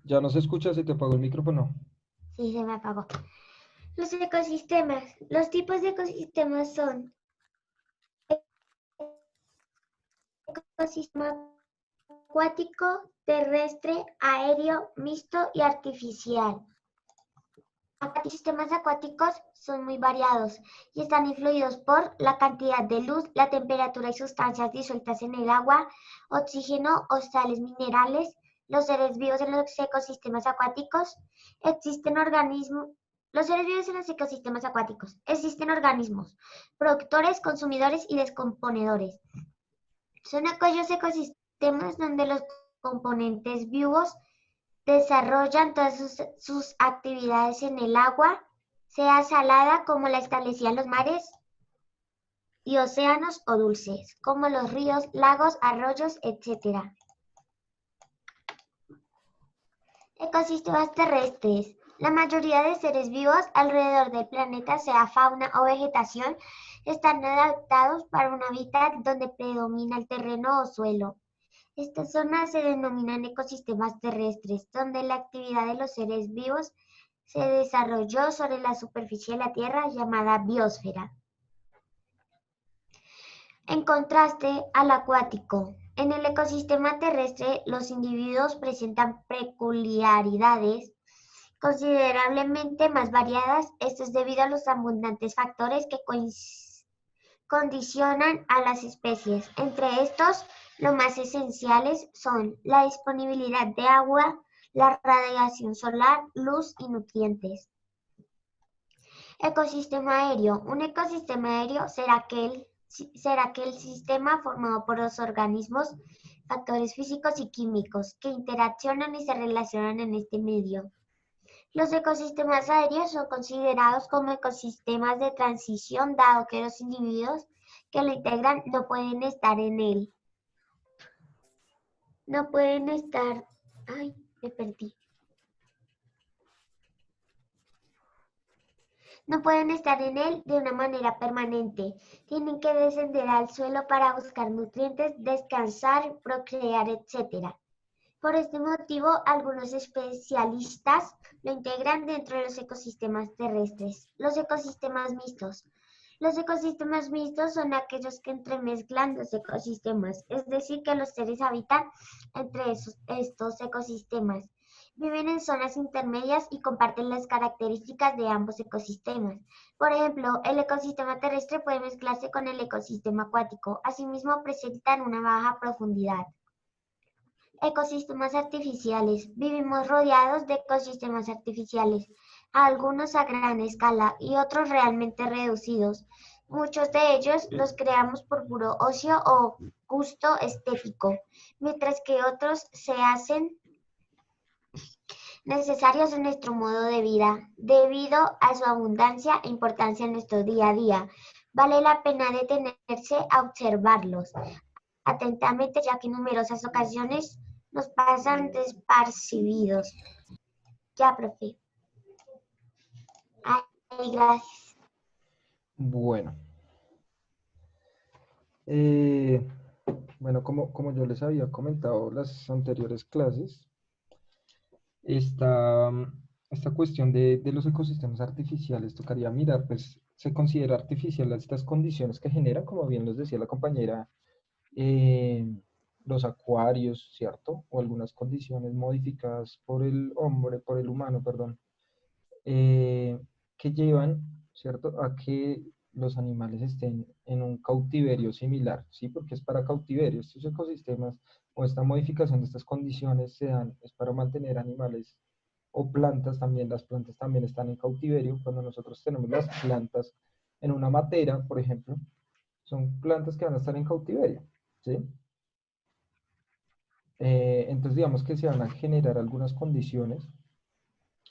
Ya no se escucha, se te apagó el micrófono. Sí, se me apagó. Los ecosistemas. Los tipos de ecosistemas son ecosistema acuático, terrestre, aéreo, mixto y artificial. Los sistemas acuáticos son muy variados y están influidos por la cantidad de luz, la temperatura y sustancias disueltas en el agua, oxígeno o sales minerales, los seres vivos en los ecosistemas acuáticos. Existen organismos, los seres vivos en los ecosistemas acuáticos. Existen organismos, productores, consumidores y descomponedores. Son aquellos ecosistemas donde los componentes vivos desarrollan todas sus actividades en el agua, sea salada como la establecían los mares y océanos o dulces, como los ríos, lagos, arroyos, etc. Ecosistemas terrestres. La mayoría de seres vivos alrededor del planeta, sea fauna o vegetación, están adaptados para un hábitat donde predomina el terreno o suelo. Estas zonas se denominan ecosistemas terrestres, donde la actividad de los seres vivos se desarrolló sobre la superficie de la Tierra llamada biosfera. En contraste al acuático, en el ecosistema terrestre los individuos presentan peculiaridades considerablemente más variadas. Esto es debido a los abundantes factores que condicionan a las especies. Entre estos, los más esenciales son la disponibilidad de agua, la radiación solar, luz y nutrientes. Ecosistema aéreo. Un ecosistema aéreo será aquel sistema formado por los organismos, factores físicos y químicos que interaccionan y se relacionan en este medio. Los ecosistemas aéreos son considerados como ecosistemas de transición, dado que los individuos que lo integran no pueden estar en él. No pueden estar... Ay, me perdí. No pueden estar en él de una manera permanente. Tienen que descender al suelo para buscar nutrientes, descansar, procrear, etc. Por este motivo, algunos especialistas lo integran dentro de los ecosistemas terrestres. Los ecosistemas mixtos. Los ecosistemas mixtos son aquellos que entremezclan los ecosistemas, es decir, que los seres habitan entre estos ecosistemas. Viven en zonas intermedias y comparten las características de ambos ecosistemas. Por ejemplo, el ecosistema terrestre puede mezclarse con el ecosistema acuático. Asimismo, presentan una baja profundidad. Ecosistemas artificiales. Vivimos rodeados de ecosistemas artificiales, algunos a gran escala y otros realmente reducidos. Muchos de ellos los creamos por puro ocio o gusto estético, mientras que otros se hacen necesarios en nuestro modo de vida, debido a su abundancia e importancia en nuestro día a día. Vale la pena detenerse a observarlos atentamente, ya que en numerosas ocasiones nos pasan despercibidos. Ya, profe. Ay, gracias. Bueno, eh, bueno, como yo les había comentado las anteriores clases, esta, esta cuestión de los ecosistemas artificiales tocaría mirar, pues se considera artificial estas condiciones que generan, como bien nos decía la compañera, eh, los acuarios, ¿cierto? O algunas condiciones modificadas por el hombre, por el humano, perdón, eh, que llevan, ¿cierto?, a que los animales estén en un cautiverio similar, ¿sí? Porque es para cautiverio. Estos ecosistemas o esta modificación de estas condiciones se dan, es para mantener animales o plantas también. Las plantas también están en cautiverio. Cuando nosotros tenemos las plantas en una matera, por ejemplo, son plantas que van a estar en cautiverio, ¿sí? Entonces digamos que se van a generar algunas condiciones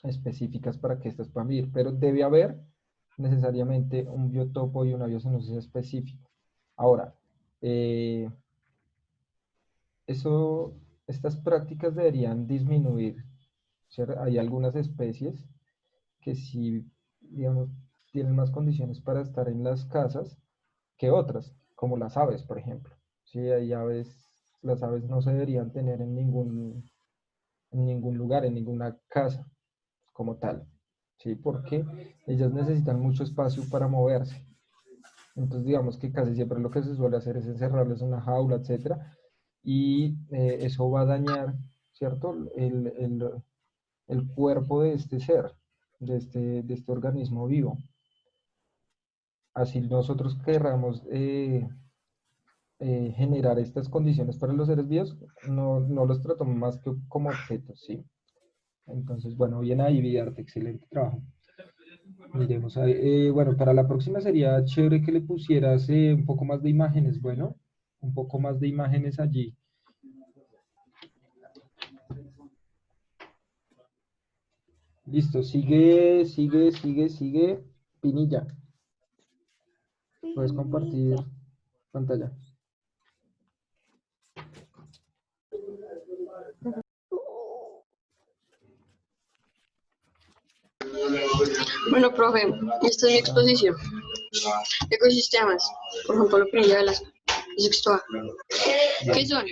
específicas para que estas puedan vivir, pero debe haber necesariamente un biotopo y una biocenosis específico. Ahora, eh, eso, estas prácticas deberían disminuir, ¿cierto? Hay algunas especies que sí, digamos, tienen más condiciones para estar en las casas que otras, como las aves, por ejemplo. Sí, hay aves, las aves no se deberían tener en ningún, en ningún lugar, en ninguna casa como tal, ¿sí? Porque ellas necesitan mucho espacio para moverse. Entonces, digamos que casi siempre lo que se suele hacer es encerrarles en una jaula, etcétera, y eso va a dañar, ¿cierto? El cuerpo de este ser, de este organismo vivo. Así nosotros querramos generar estas condiciones para los seres vivos, no los tratamos más que como objetos, ¿sí? Entonces, bueno, bien ahí, Vidarte, excelente trabajo. Miremos, bueno, para la próxima sería chévere que le pusieras un poco más de imágenes, bueno, un poco más de imágenes allí. Listo, sigue, Pinilla. Puedes compartir pantalla. Bueno, profe, esta es mi exposición. Ecosistemas, por ejemplo, lo primero de las sexto A. ¿Qué son?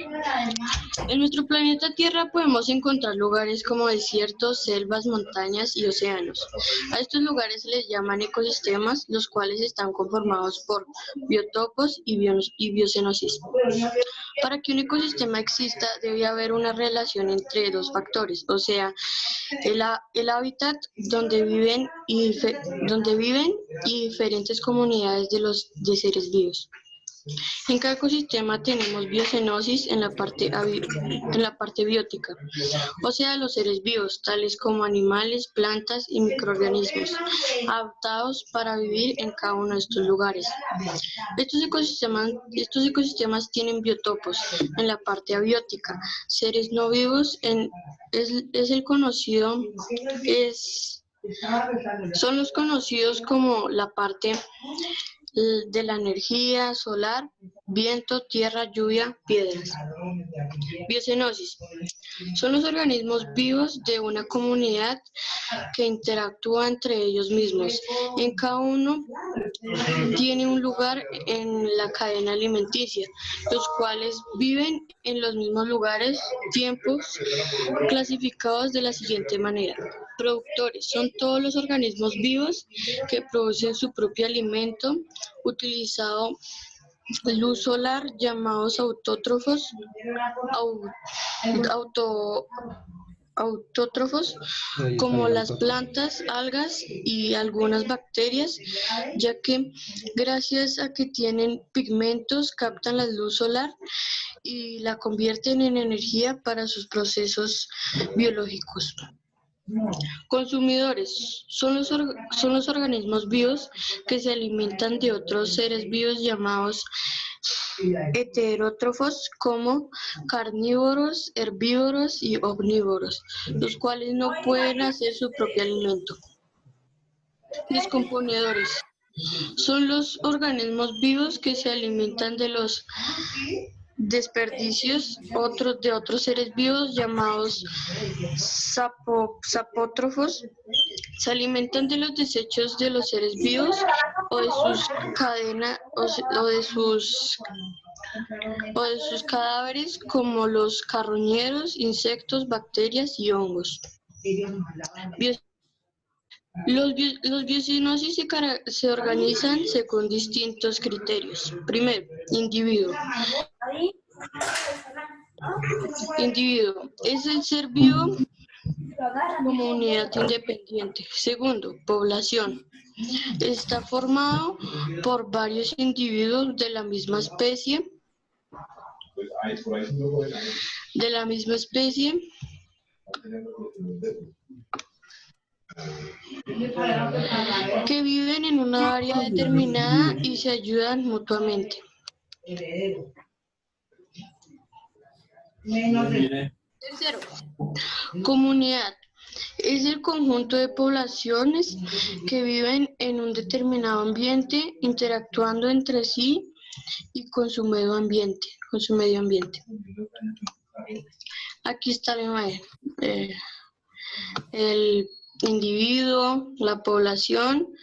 En nuestro planeta Tierra podemos encontrar lugares como desiertos, selvas, montañas y océanos. A estos lugares se les llaman ecosistemas, los cuales están conformados por biotopos y biocenosis. Para que un ecosistema exista debe haber una relación entre dos factores, o sea, el hábitat donde viven y diferentes comunidades de seres vivos. En cada ecosistema tenemos biocenosis en la parte biótica, o sea, los seres vivos, tales como animales, plantas y microorganismos, adaptados para vivir en cada uno de estos lugares. Estos ecosistemas tienen biotopos en la parte abiótica, seres no vivos son los conocidos como la parte de la energía solar, viento, tierra, lluvia, piedras. Biocenosis. Son los organismos vivos de una comunidad que interactúa entre ellos mismos. En cada uno tiene un lugar en la cadena alimenticia, los cuales viven en los mismos lugares, tiempos, clasificados de la siguiente manera. Productores son todos los organismos vivos que producen su propio alimento utilizando luz solar, llamados autótrofos, autótrofos, Ahí está como bien, las autótrofo. plantas, algas y algunas bacterias, ya que gracias a que tienen pigmentos captan la luz solar y la convierten en energía para sus procesos biológicos. Consumidores son los organismos vivos que se alimentan de otros seres vivos llamados heterótrofos, como carnívoros, herbívoros y omnívoros, los cuales no pueden hacer su propio alimento. Descomponedores son los organismos vivos que se alimentan de los desperdicios de otros seres vivos llamados sapótrofos. Se alimentan de los desechos de los seres vivos o de sus cadenas o de sus cadáveres, como los carroñeros, insectos, bacterias y hongos. Los biocenosis se organizan según distintos criterios. Primero, individuo. Individuo es el ser vivo como unidad independiente. Segundo, población. Está formado por varios individuos de la misma especie que viven en una área determinada y se ayudan mutuamente. Tercero, comunidad. Es el conjunto de poblaciones que viven en un determinado ambiente, interactuando entre sí y con su medio ambiente. Aquí está la imagen. El individuo, la población,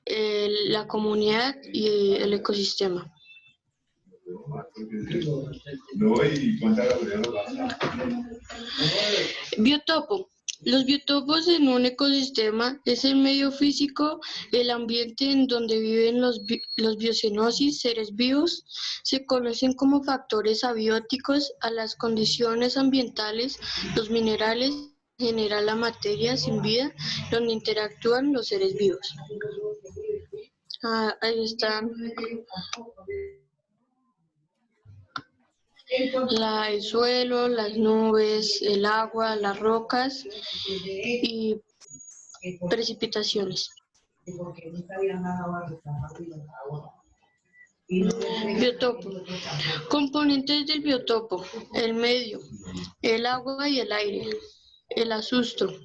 la comunidad y el ecosistema. Biotopo. Los biotopos en un ecosistema es el medio físico, el ambiente en donde viven los biocenosis, seres vivos. Se conocen como factores abióticos a las condiciones ambientales, los minerales, en general la materia sin vida, donde interactúan los seres vivos. Ahí están el suelo, las nubes, el agua, las rocas y precipitaciones. Biotopo. Componentes del biotopo: el medio, el agua y el aire, el asusto,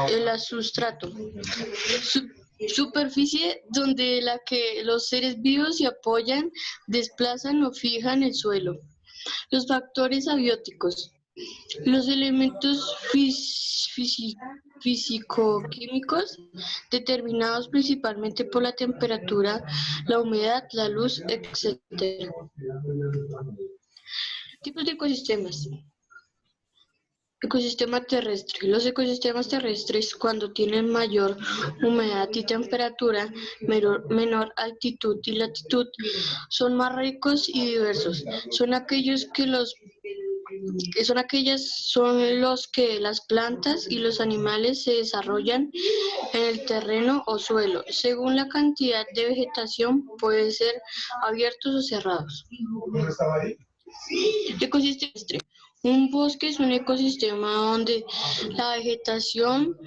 el asustrato, superficie donde la que los seres vivos se apoyan, desplazan o fijan el suelo. Los factores abióticos. Los elementos físico-químicos determinados principalmente por la temperatura, la humedad, la luz, etc. Tipos de ecosistemas. Ecosistema terrestre. Los ecosistemas terrestres, cuando tienen mayor humedad y temperatura, menor altitud y latitud, son más ricos y diversos. Son los que las plantas y los animales se desarrollan en el terreno o suelo. Según la cantidad de vegetación, pueden ser abiertos o cerrados. Ecosistema terrestre. Un bosque es un ecosistema donde la vegetación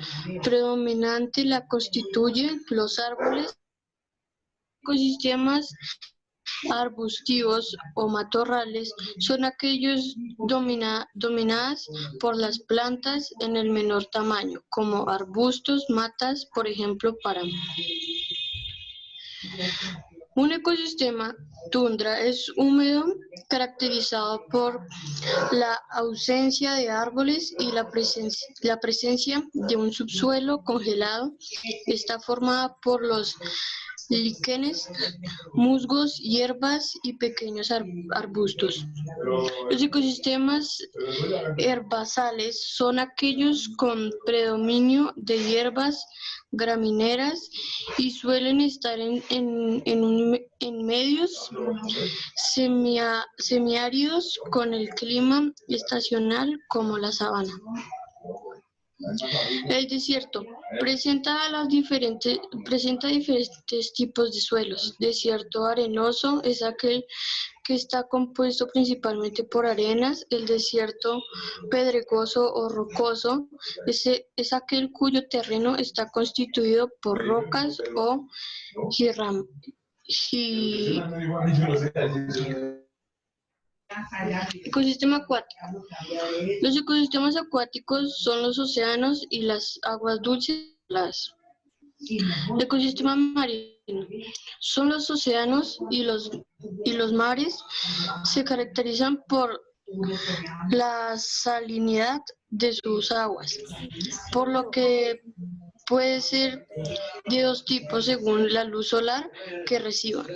predominante la constituyen los árboles. Ecosistemas arbustivos o matorrales son aquellos dominadas por las plantas en el menor tamaño, como arbustos, matas, por ejemplo, páramo. Un ecosistema tundra es húmedo, caracterizado por la ausencia de árboles y la presencia de un subsuelo congelado. Está formada por los líquenes, musgos, hierbas y pequeños arbustos. Los ecosistemas herbazales son aquellos con predominio de hierbas gramíneas y suelen estar en medios semiáridos con el clima estacional como la sabana. El desierto presenta diferentes tipos de suelos. Desierto arenoso es aquel que está compuesto principalmente por arenas. El desierto pedregoso o rocoso es aquel cuyo terreno está constituido por rocas o Ecosistema acuático. Los ecosistemas acuáticos son los océanos y las aguas dulces. Ecosistema marino son los océanos y los mares. Se caracterizan por la salinidad de sus aguas, por lo que puede ser de dos tipos según la luz solar que reciban.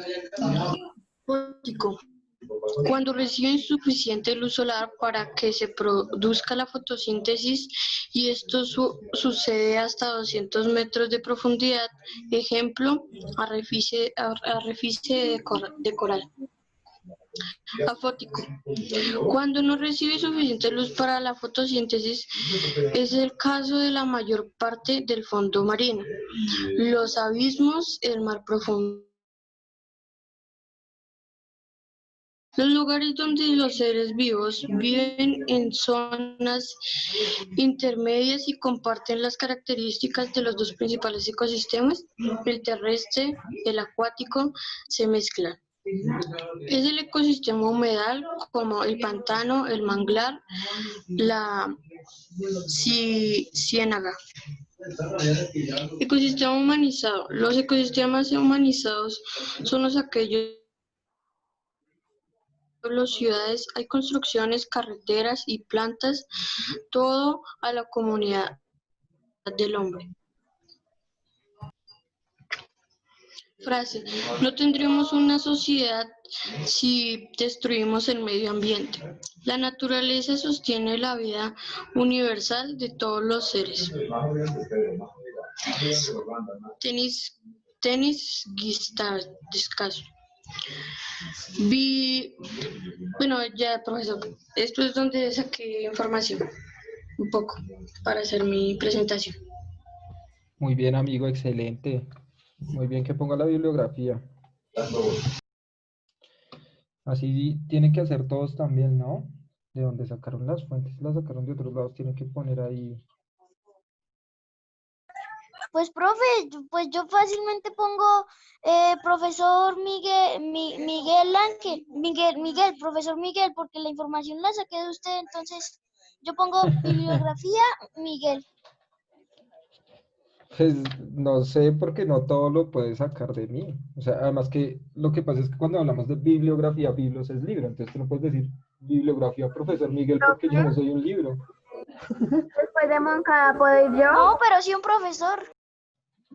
Cuando reciben suficiente luz solar para que se produzca la fotosíntesis, y esto sucede hasta 200 metros de profundidad. Ejemplo, arrecife de coral. Afótico. Cuando no recibe suficiente luz para la fotosíntesis, es el caso de la mayor parte del fondo marino, los abismos, el mar profundo. Los lugares donde los seres vivos viven en zonas intermedias y comparten las características de los dos principales ecosistemas, el terrestre y el acuático, se mezclan. Es el ecosistema humedal, como el pantano, el manglar, la ciénaga. Ecosistema humanizado. Los ecosistemas humanizados son aquellos pueblos, ciudades, hay construcciones, carreteras y plantas, todo a la comunidad del hombre. frase. No tendríamos una sociedad si destruimos el medio ambiente. La naturaleza sostiene la vida universal de todos los seres. Tenis Descalzo. Bueno, ya, profesor, esto es donde saqué información, un poco, para hacer mi presentación. Muy bien, amigo, excelente. Muy bien que ponga la bibliografía. Así tienen que hacer todos también, ¿no? De donde sacaron las fuentes, las sacaron de otros lados, tienen que poner ahí. Pues, profe, pues yo fácilmente pongo profesor Miguel Ángel, profesor Miguel, porque la información la saqué de usted, entonces yo pongo bibliografía Miguel. Pues no sé, porque no todo lo puedes sacar de mí. O sea, además que lo que pasa es que cuando hablamos de bibliografía, biblos es libro, entonces tú no puedes decir bibliografía profesor Miguel porque yo no soy un libro. Después de Moncada, ¿puedo ir yo? No, pero sí un profesor.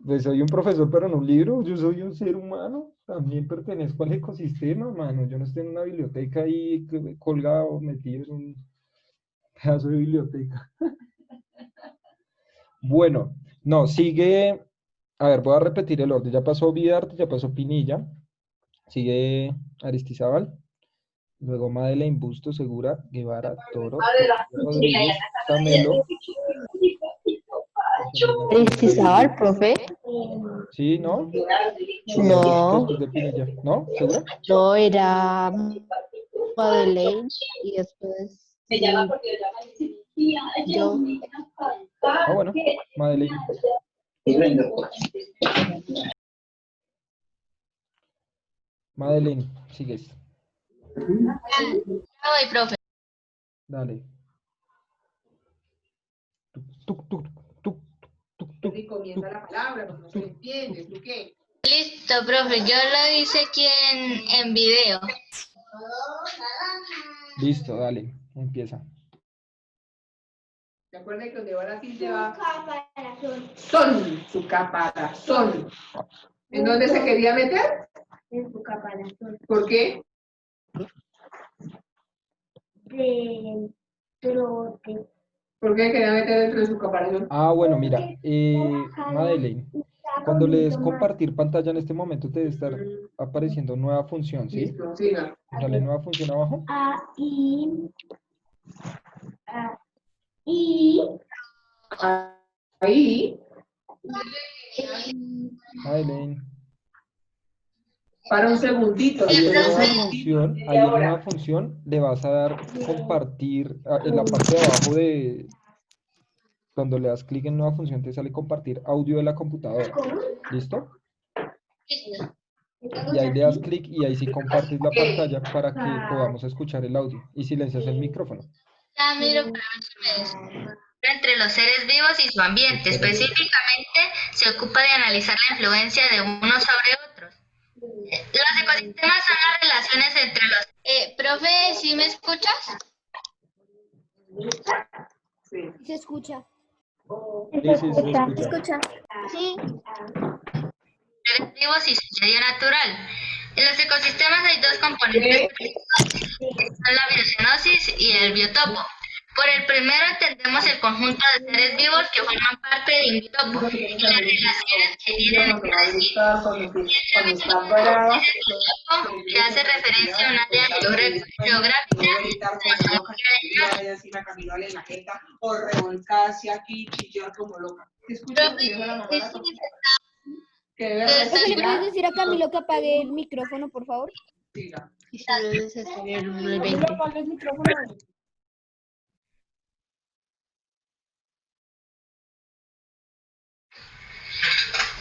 Pues soy un profesor, pero no un libro, yo soy un ser humano, también pertenezco al ecosistema, mano. Yo no estoy en una biblioteca ahí colgado, metido en un pedazo de biblioteca. Bueno, no, sigue. A ver, voy a repetir el orden. Ya pasó Vidarte, ya pasó Pinilla. Sigue Aristizábal. Luego Madeleine, Busto, Segura, Guevara, Toro, Rodríguez, Tamelo. Aristizábal, profe. Sí, ¿no? No, Después de Pinilla. ¿No? ¿Segura? no era Madeleine y después yo. Ah, bueno, Madeleine. Madeleine, sigues. Ay, profe. Dale. Tuc, tuc, tuc, tuc, tuc, Y comienza la palabra, porque no se entiende. ¿Tú qué? Listo, profe, yo lo hice aquí en video. Listo, dale, empieza. ¿Se acuerdan que donde va la tilde va? Son, su caparazón. ¿En dónde se quería meter? En su caparazón. ¿Por qué? De trote. ¿Por qué quería meter dentro de su caparazón? Ah, bueno, mira, Madeleine, cuando le des compartir pantalla en este momento te debe estar apareciendo nueva función, ¿sí? Listo, siga. Dale nueva función abajo. Ahí, Madeleine, para un segundito. ahí en nueva profe. función, ahí en nueva función le vas a dar compartir en la parte de abajo de cuando le das clic en nueva función te sale compartir audio de la computadora. ¿Listo? Listo. Y ahí le das clic y ahí sí compartes la pantalla para que podamos escuchar el audio y silencias el micrófono. Ya miro para ver si me des. Entre los seres vivos y su ambiente. Específicamente se ocupa de analizar la influencia de unos sobre otros. Los ecosistemas son las relaciones entre los... profe, ¿sí me escuchas? Sí. Se escucha. Sí, sí, se escucha. Sí. Seres vivos y su medio natural. En los ecosistemas hay dos componentes principales, que son la biocenosis y el biotopo. Por el primero entendemos el conjunto de seres vivos que forman parte de un biotopo y las relaciones que tienen entre sí. Cuando está parada, Biotopo, que hace referencia a un área geográfica o revolcarse aquí, chillar como loca. ¿Te escuchas? Que debe ¿Le puedes respirar. decir a Camilo que apague el micrófono, por favor? Siga. Y si lo desactive el 1 del 20.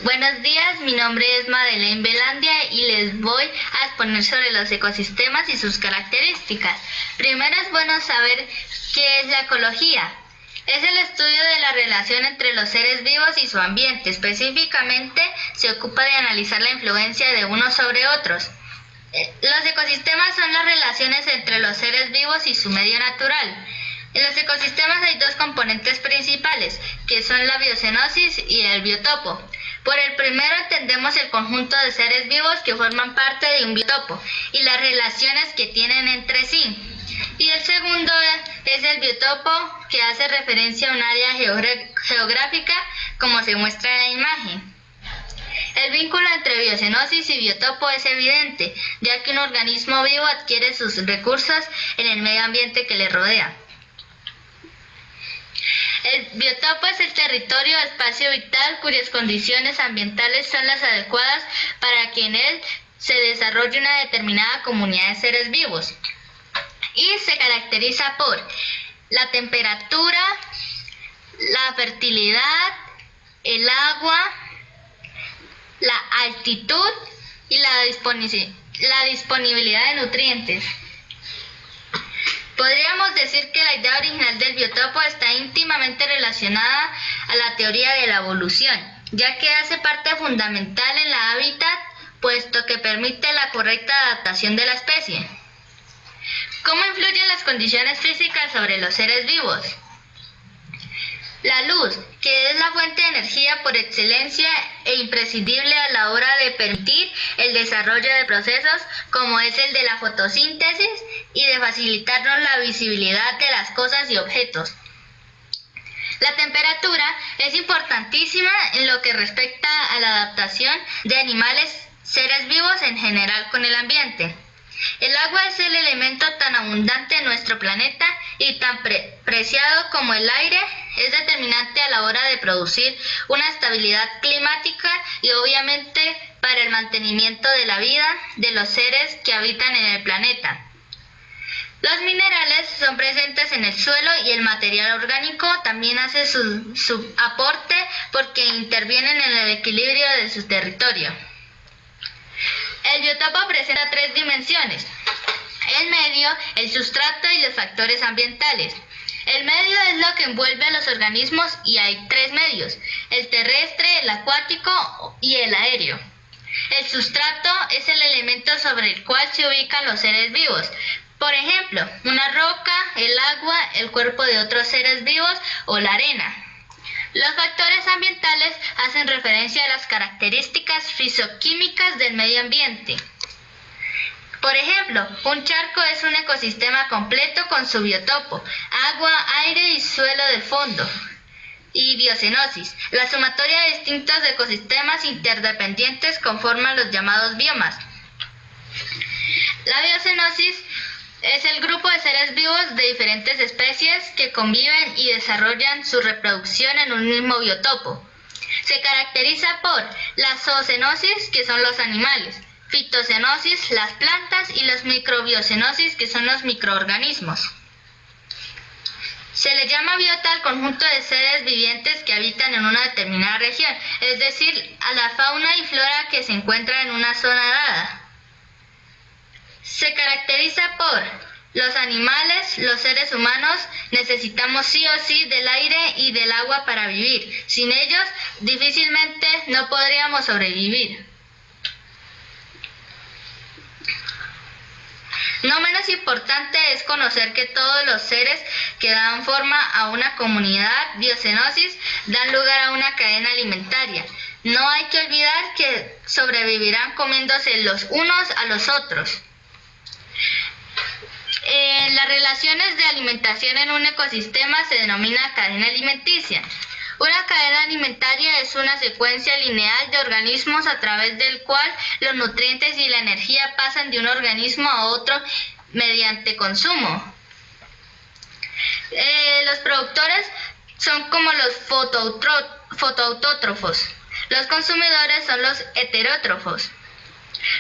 Buenos días, mi nombre es Madeleine Belandia y les voy a exponer sobre los ecosistemas y sus características. Primero es bueno saber qué es la ecología. Es el estudio de la relación entre los seres vivos y su ambiente. Específicamente se ocupa de analizar la influencia de unos sobre otros. Los ecosistemas son las relaciones entre los seres vivos y su medio natural. En los ecosistemas hay dos componentes principales, que son la biocenosis y el biotopo. Por el primero entendemos el conjunto de seres vivos que forman parte de un biotopo y las relaciones que tienen entre sí. Y el segundo es el biotopo, que hace referencia a un área geográfica como se muestra en la imagen. El vínculo entre biocenosis y biotopo es evidente, ya que un organismo vivo adquiere sus recursos en el medio ambiente que le rodea. El biotopo es el territorio o espacio vital cuyas condiciones ambientales son las adecuadas para que en él se desarrolle una determinada comunidad de seres vivos. Y se caracteriza por la temperatura, la fertilidad, el agua, la altitud y la disponibilidad de nutrientes. Podríamos decir que la idea original del biotopo está íntimamente relacionada a la teoría de la evolución, ya que hace parte fundamental en la hábitat, puesto que permite la correcta adaptación de la especie. ¿Cómo influyen las condiciones físicas sobre los seres vivos? La luz, que es la fuente de energía por excelencia e imprescindible a la hora de permitir el desarrollo de procesos como es el de la fotosíntesis y de facilitarnos la visibilidad de las cosas y objetos. La temperatura es importantísima en lo que respecta a la adaptación de animales, seres vivos en general con el ambiente. El agua es el elemento tan abundante en nuestro planeta y tan preciado como el aire. Es determinante a la hora de producir una estabilidad climática y obviamente para el mantenimiento de la vida de los seres que habitan en el planeta. Los minerales son presentes en el suelo y el material orgánico también hace su aporte porque intervienen en el equilibrio de su territorio. El biotopo presenta 3 dimensiones: el medio, el sustrato y los factores ambientales. El medio es lo que envuelve a los organismos y hay 3 medios: el terrestre, el acuático y el aéreo. El sustrato es el elemento sobre el cual se ubican los seres vivos. Por ejemplo, una roca, el agua, el cuerpo de otros seres vivos o la arena. Los factores ambientales hacen referencia a las características fisicoquímicas del medio ambiente. Por ejemplo, un charco es un ecosistema completo con su biotopo, agua, aire y suelo de fondo. Y biocenosis, la sumatoria de distintos ecosistemas interdependientes conforman los llamados biomas. La biocenosis es el grupo de seres vivos de diferentes especies que conviven y desarrollan su reproducción en un mismo biotopo. Se caracteriza por la zoocenosis, que son los animales, fitocenosis, las plantas, y los microbiocenosis, que son los microorganismos. Se le llama biota al conjunto de seres vivientes que habitan en una determinada región, es decir, a la fauna y flora que se encuentra en una zona dada. Se caracteriza por los animales, los seres humanos necesitamos sí o sí del aire y del agua para vivir. Sin ellos, difícilmente no podríamos sobrevivir. No menos importante es conocer que todos los seres que dan forma a una comunidad biocenosis dan lugar a una cadena alimentaria. No hay que olvidar que sobrevivirán comiéndose los unos a los otros. Las relaciones de alimentación en un ecosistema se denomina cadena alimenticia. Una cadena alimentaria es una secuencia lineal de organismos a través del cual los nutrientes y la energía pasan de un organismo a otro mediante consumo. Los productores son como los fotoautótrofos. Los consumidores son los heterótrofos.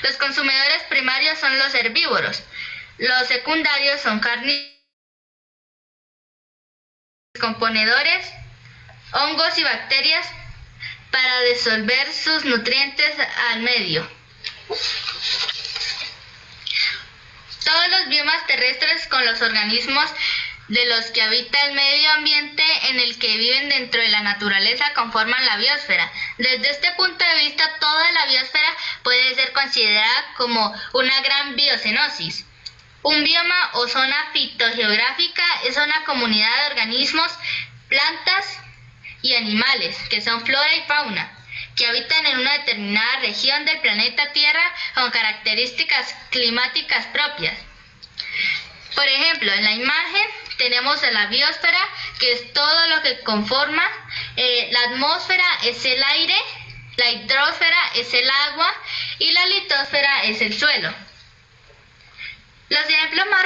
Los consumidores primarios son los herbívoros. Los secundarios son carnívoros, descomponedores, hongos y bacterias para disolver sus nutrientes al medio. Todos los biomas terrestres con los organismos de los que habita el medio ambiente en el que viven dentro de la naturaleza conforman la biosfera. Desde este punto de vista, toda la biosfera puede ser considerada como una gran biocenosis. Un bioma o zona fitogeográfica es una comunidad de organismos, plantas y animales, que son flora y fauna, que habitan en una determinada región del planeta Tierra con características climáticas propias. Por ejemplo, en la imagen tenemos a la biosfera, que es todo lo que conforma, la atmósfera es el aire, la hidrosfera es el agua y la litosfera es el suelo. Los ejemplos más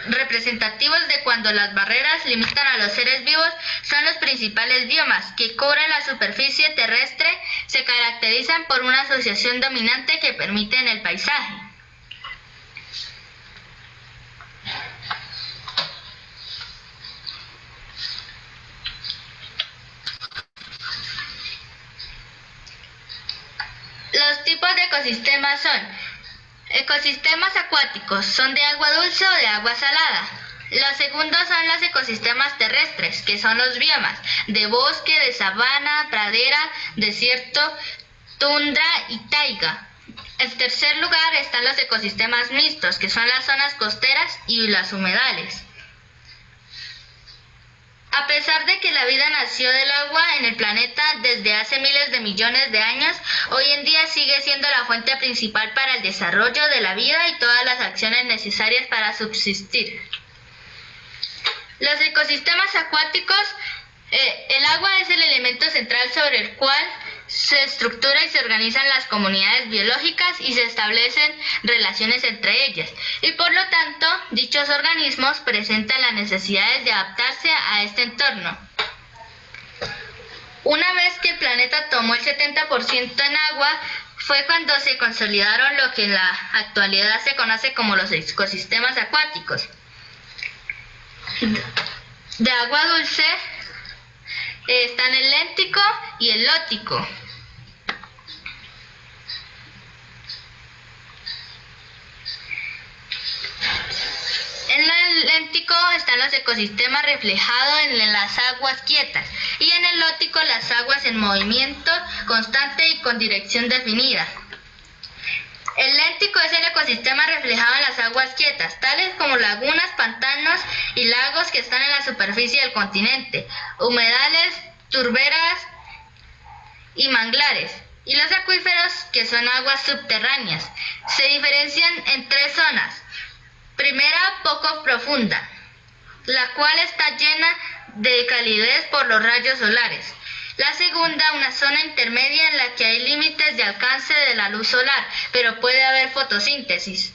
representativos de cuando las barreras limitan a los seres vivos son los principales biomas que cubren la superficie terrestre, se caracterizan por una asociación dominante que permite en el paisaje. Los tipos de ecosistemas son: ecosistemas acuáticos, son de agua dulce o de agua salada. Los segundos son los ecosistemas terrestres, que son los biomas de bosque, de sabana, pradera, desierto, tundra y taiga. En tercer lugar están los ecosistemas mixtos, que son las zonas costeras y las humedales. A pesar de que la vida nació del agua en el planeta desde hace miles de millones de años, hoy en día sigue siendo la fuente principal para el desarrollo de la vida y todas las acciones necesarias para subsistir. Los ecosistemas acuáticos, el agua es el elemento central sobre el cual se estructura y se organizan las comunidades biológicas y se establecen relaciones entre ellas, y por lo tanto dichos organismos presentan las necesidades de adaptarse a este entorno. Una vez que el planeta tomó el 70% en agua, fue cuando se consolidaron lo que en la actualidad se conoce como los ecosistemas acuáticos. De agua dulce están el léntico y el lótico. En el léntico están los ecosistemas reflejados en las aguas quietas y en el lótico las aguas en movimiento constante y con dirección definida. El léntico es el ecosistema reflejado en las aguas quietas, tales como lagunas, pantanos y lagos que están en la superficie del continente, humedales, turberas y manglares, y los acuíferos, que son aguas subterráneas. Se diferencian en tres zonas. Primera, poco profunda, la cual está llena de calidez por los rayos solares. La segunda, una zona intermedia en la que hay límites de alcance de la luz solar, pero puede haber fotosíntesis.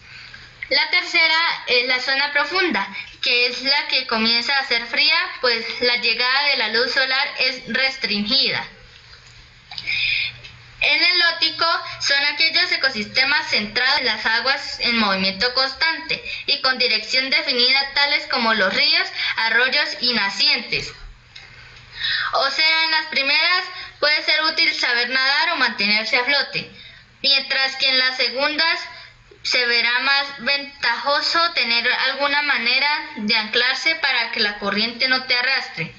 La tercera es la zona profunda, que es la que comienza a ser fría, pues la llegada de la luz solar es restringida. En el lótico son aquellos ecosistemas centrados en las aguas en movimiento constante y con dirección definida, tales como los ríos, arroyos y nacientes. O sea, en las primeras puede ser útil saber nadar o mantenerse a flote, mientras que en las segundas se verá más ventajoso tener alguna manera de anclarse para que la corriente no te arrastre.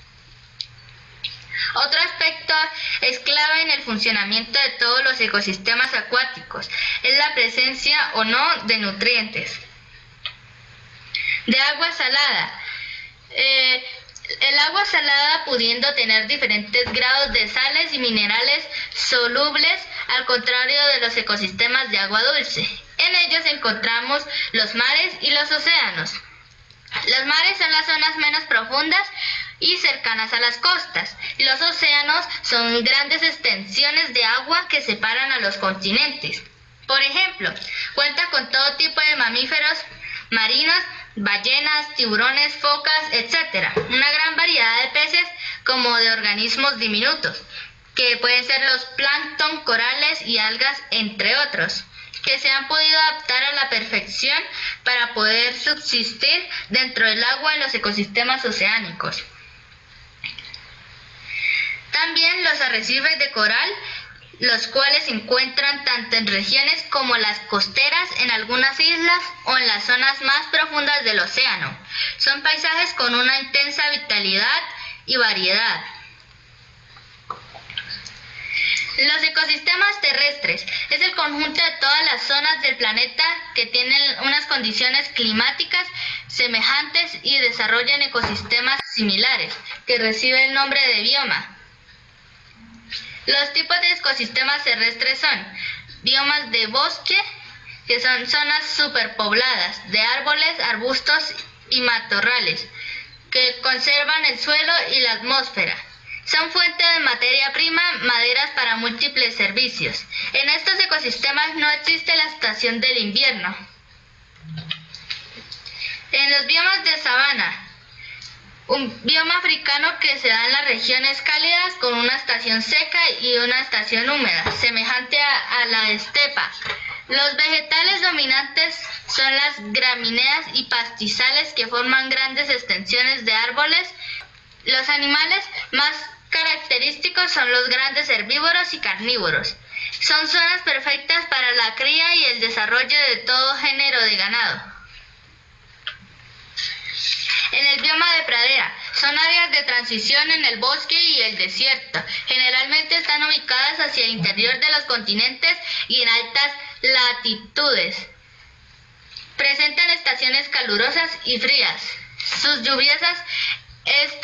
Otro aspecto es clave en el funcionamiento de todos los ecosistemas acuáticos, es la presencia o no de nutrientes. De agua salada. El agua salada, pudiendo tener diferentes grados de sales y minerales solubles, al contrario de los ecosistemas de agua dulce. En ellos encontramos los mares y los océanos. Los mares son las zonas menos profundas y cercanas a las costas, y los océanos son grandes extensiones de agua que separan a los continentes. Por ejemplo, cuenta con todo tipo de mamíferos marinos, ballenas, tiburones, focas, etc. Una gran variedad de peces como de organismos diminutos, que pueden ser los plancton, corales y algas, entre otros, que se han podido adaptar a la perfección para poder subsistir dentro del agua en los ecosistemas oceánicos. También los arrecifes de coral, los cuales se encuentran tanto en regiones como las costeras, en algunas islas o en las zonas más profundas del océano. Son paisajes con una intensa vitalidad y variedad. Los ecosistemas terrestres es el conjunto de todas las zonas del planeta que tienen unas condiciones climáticas semejantes y desarrollan ecosistemas similares, que recibe el nombre de bioma. Los tipos de ecosistemas terrestres son biomas de bosque, que son zonas superpobladas de árboles, arbustos y matorrales, que conservan el suelo y la atmósfera. Son fuente de materia prima, maderas para múltiples servicios. En estos ecosistemas no existe la estación del invierno. En los biomas de sabana, un bioma africano que se da en las regiones cálidas con una estación seca y una estación húmeda, semejante a la estepa. Los vegetales dominantes son las gramíneas y pastizales que forman grandes extensiones de árboles. Los animales más característicos son los grandes herbívoros y carnívoros. Son zonas perfectas para la cría y el desarrollo de todo género de ganado. En el bioma de pradera, son áreas de transición en el bosque y el desierto. Generalmente están ubicadas hacia el interior de los continentes y en altas latitudes. Presentan estaciones calurosas y frías. Su lluviosidad es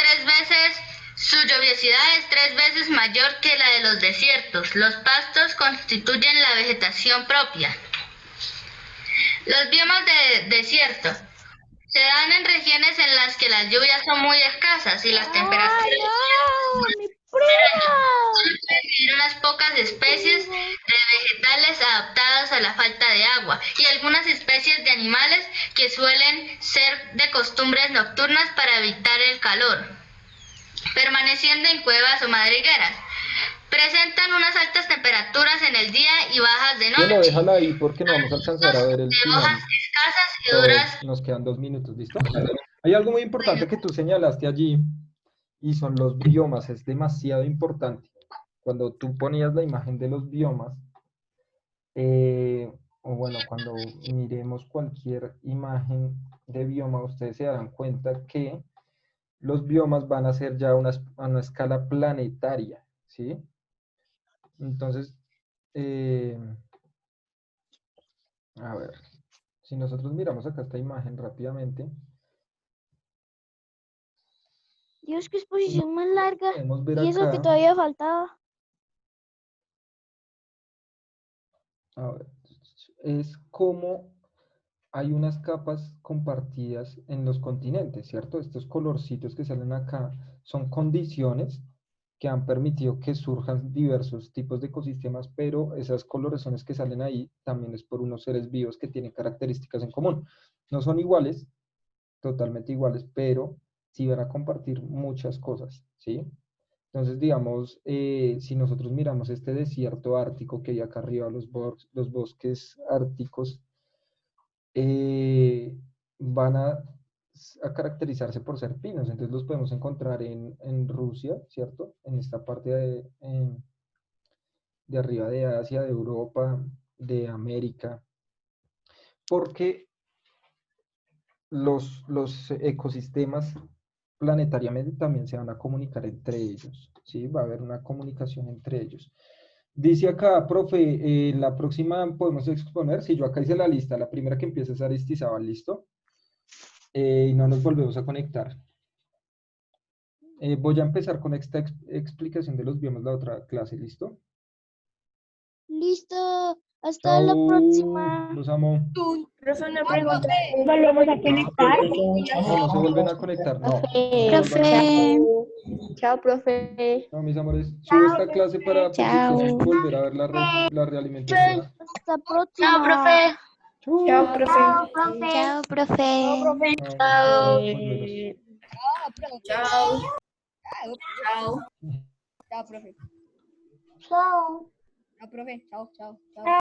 3 veces mayor que la de los desiertos. Los pastos constituyen la vegetación propia. Los biomas de desierto se dan en regiones en las que las lluvias son muy escasas y las temperaturas vivir unas pocas especies de vegetales adaptadas a la falta de agua y algunas especies de animales que suelen ser de costumbres nocturnas para evitar el calor, permaneciendo en cuevas o madrigueras. Presentan unas altas temperaturas en el día y bajas de noche. Bueno, déjala ahí porque no vamos a alcanzar a ver el De final. hojas escasas y duras. Nos quedan 2 minutos, ¿listo? Hay algo muy importante que tú señalaste allí y son los biomas. Es demasiado importante. Cuando tú ponías la imagen de los biomas, o bueno, cuando miremos cualquier imagen de bioma, ustedes se darán cuenta que los biomas van a ser ya a una escala planetaria, ¿sí? Entonces, a ver, si nosotros miramos acá esta imagen rápidamente, Dios, qué exposición más larga. podemos ver Y eso que acá, todavía faltaba. a ver, es como hay unas capas compartidas en los continentes, ¿cierto? Estos colorcitos que salen acá son condiciones que han permitido que surjan diversos tipos de ecosistemas, pero esas coloraciones que salen ahí también es por unos seres vivos que tienen características en común. No son iguales, totalmente iguales, pero sí van a compartir muchas cosas, ¿sí? Entonces, digamos, si nosotros miramos este desierto ártico que hay acá arriba, los bosques árticos, van a caracterizarse por ser pinos, entonces los podemos encontrar en Rusia, ¿cierto? En esta parte de arriba de Asia, de Europa, de América, porque los ecosistemas planetariamente también se van a comunicar entre ellos, ¿sí? Va a haber una comunicación entre ellos. Dice acá, profe, la próxima podemos exponer, si yo acá hice la lista, la primera que empieza es Aristizábal, ¿listo? Y no nos volvemos a conectar. Voy a empezar con esta explicación de los biomas la otra clase, ¿listo? Listo. Hasta Chao, la próxima. los amo. Profe, una pregunta. ¿Volvemos a conectar? No, no se vuelven a conectar, no. Profe. Chao, profe. No, mis amores, sube esta clase para porque tenemos que volver a ver la realimentación. Hasta la próxima. Chao, profe. Chao, profe. Chao, profe. Chao, profe. Chao. Chao. Chao. Chao, profe. Chao. Chao, profe. Chao, chao, chao.